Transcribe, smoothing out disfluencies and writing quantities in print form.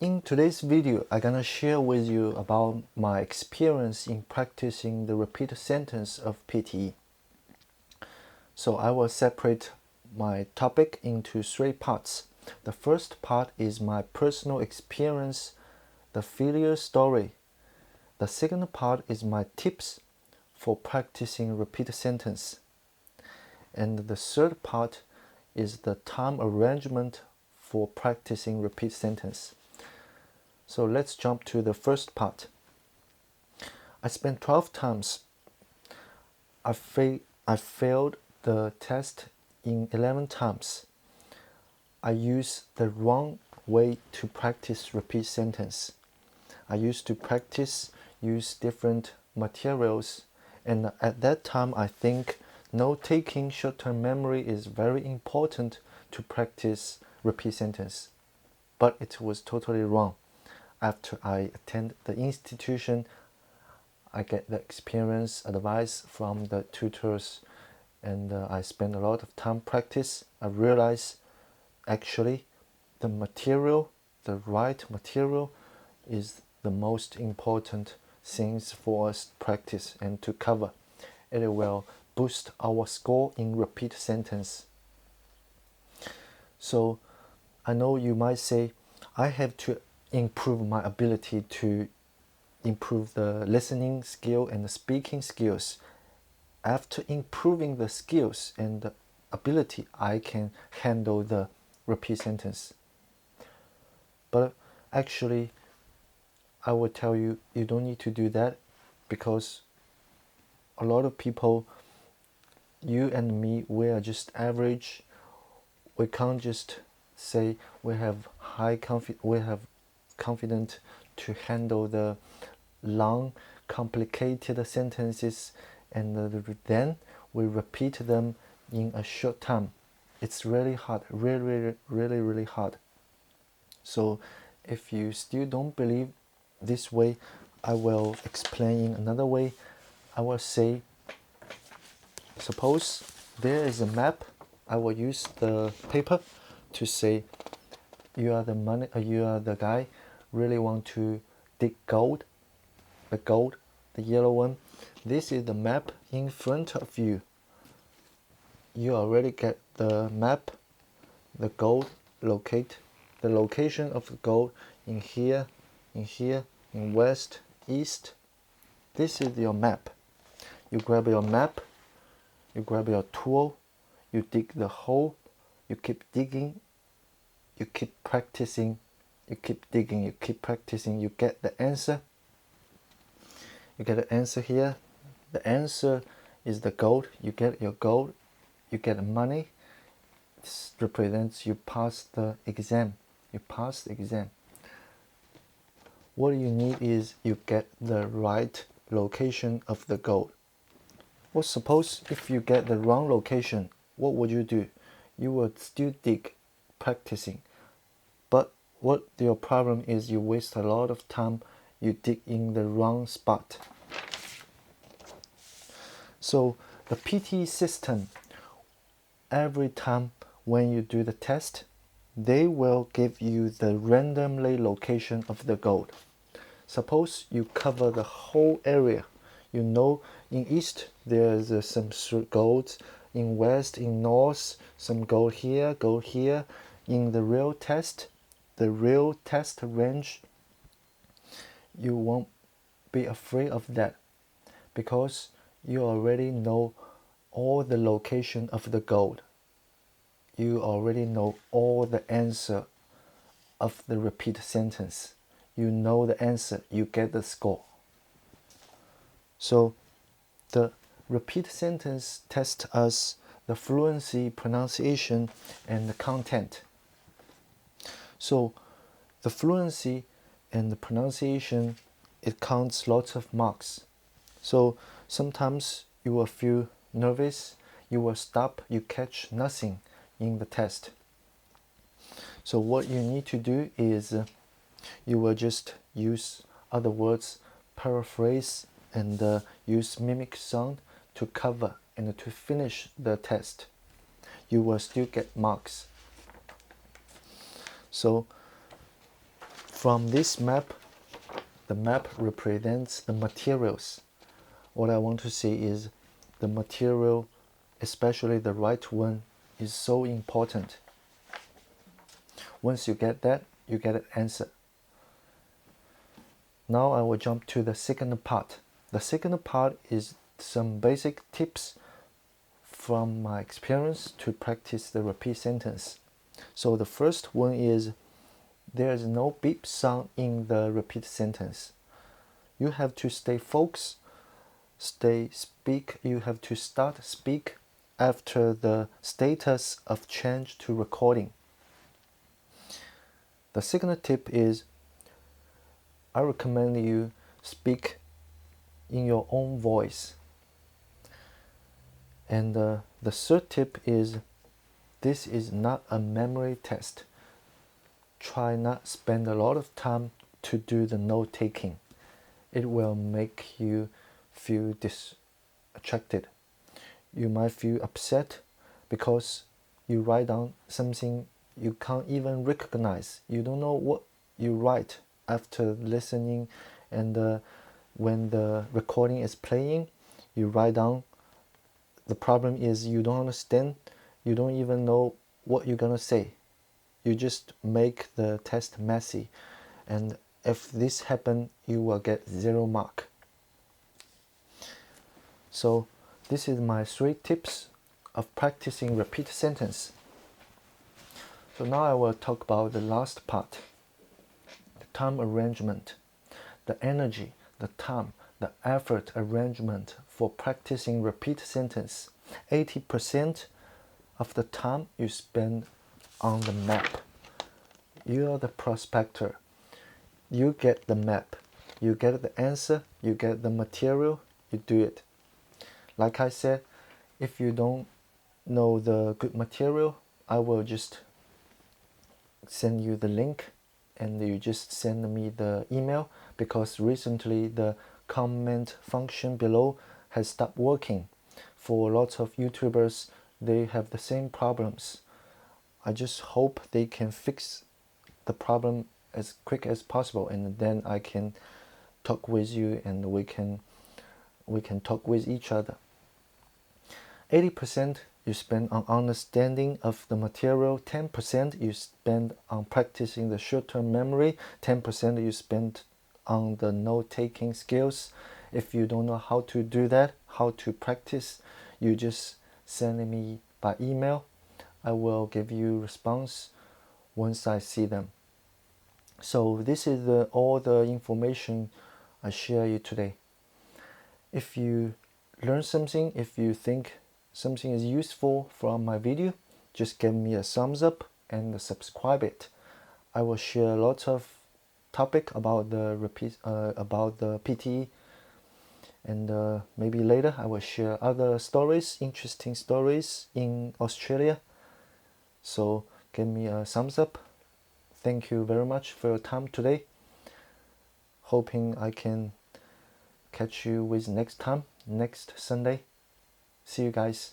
In today's video, I'm gonna share with you about my experience in practicing the repeat sentence of PTE. So I will separate my topic into three parts. The first part is my personal experience, the failure story. The second part is my tips for practicing repeat sentence. And the third part is the time arrangement for practicing repeat sentence. So let's jump to the first part. I spent 12 times. I failed the test in 11 times. I used the wrong way to practice repeat sentence. I used to use different materials, and at that time I think note-taking short-term memory is very important to practice repeat sentence. But it was totally wrong. After I attend the institution, I get the experience, advice from the tutors, and I spend a lot of time practice. I realize actually the right material is the most important things for us to practice and to cover. It will boost our score in repeat sentence. So I know you might say, I have to improve my ability to improve the listening skill and the speaking skills. After improving the skills and the ability, I can handle the repeat sentence. But actually, I will tell you, you don't need to do that, because a lot of people, you and me, we are just average. We can't just say we have confident to handle the long, complicated sentences, and then we repeat them in a short time. It's really hard, really hard. So if you still don't believe this way, I will explain in another way. I will say, suppose there is a map. I will use the paper to say, you are the guy really want to dig gold, the yellow one. This is the map in front of you. You already get the map, the gold the location of the gold in here, in west, east. This is your map. You grab your map, you grab your tool, you dig the hole, you keep digging, you keep practicing, you keep digging, you keep practicing, you get the answer. You get the answer here. The answer is the gold. You get your gold, you get money. This represents you pass the exam. You pass the exam. What you need is you get the right location of the gold. Well, suppose if you get the wrong location, what would you do? You would still dig, practicing. But what your problem is, you waste a lot of time, you dig in the wrong spot. So the PTE system, every time when you do the test, they will give you the randomly location of the gold. Suppose you cover the whole area. You know, in east there's some gold, in west, in north, some gold here. In the real test range, you won't be afraid of that, because you already know all the location of the gold. You already know all the answer of the repeat sentence. You know the answer, you get the score. So the repeat sentence tests us the fluency, pronunciation, and the content. So the fluency and the pronunciation, it counts lots of marks. So sometimes you will feel nervous, you will stop, you catch nothing in the test. So what you need to do is you will just use other words, paraphrase, and use mimic sound to cover and to finish the test. You will still get marks. So From this map, the map represents the materials. What I want to say is the material, especially the right one, is so important. Once you get that, you get an answer. Now I will jump to the second part. The second part is some basic tips from my experience to practice the repeat sentence. So the first one is there is no beep sound in the repeat sentence. You have to stay focused, you have to start speak after the status of change to recording. The second tip is I recommend you speak in your own voice. And the third tip is this is not a memory test. Try not spend a lot of time to do the note taking. It will make you feel distracted. You might feel upset because you write down something you can't even recognize. You don't know what you write after listening, and when the recording is playing, you write down. The problem is you don't understand, you don't even know what you're gonna say. You just make the test messy, and if this happens, you will get 0 mark. So this is my 3 tips of practicing repeat sentence. So now I will talk about the last part, the time arrangement, the energy, the time, the effort arrangement for practicing repeat sentence. 80% of the time you spend on the map. You are the prospector. You get the map. You get the answer. You get the material. You do it. Like I said, if you don't know the good material, I will just send you the link and you just send me the email, because recently the comment function below has stopped working. For lots of YouTubers, they have the same problems. I just hope they can fix the problem as quick as possible, and then I can talk with you and we can talk with each other. 80% you spend on understanding of the material, 10% you spend on practicing the short-term memory, 10% you spend on the note-taking skills. If you don't know how to do that, how to practice, you just send me by email. I will give you response once I see them. So this is all the information I share you today. If you learn something, if you think something is useful from my video, just give me a thumbs up and subscribe it. I will share lots of topic about the PTE, and maybe later I will share other stories, interesting stories in Australia. So give me a thumbs up. Thank you very much for your time today. Hoping I can catch you with next time, next Sunday. See you guys.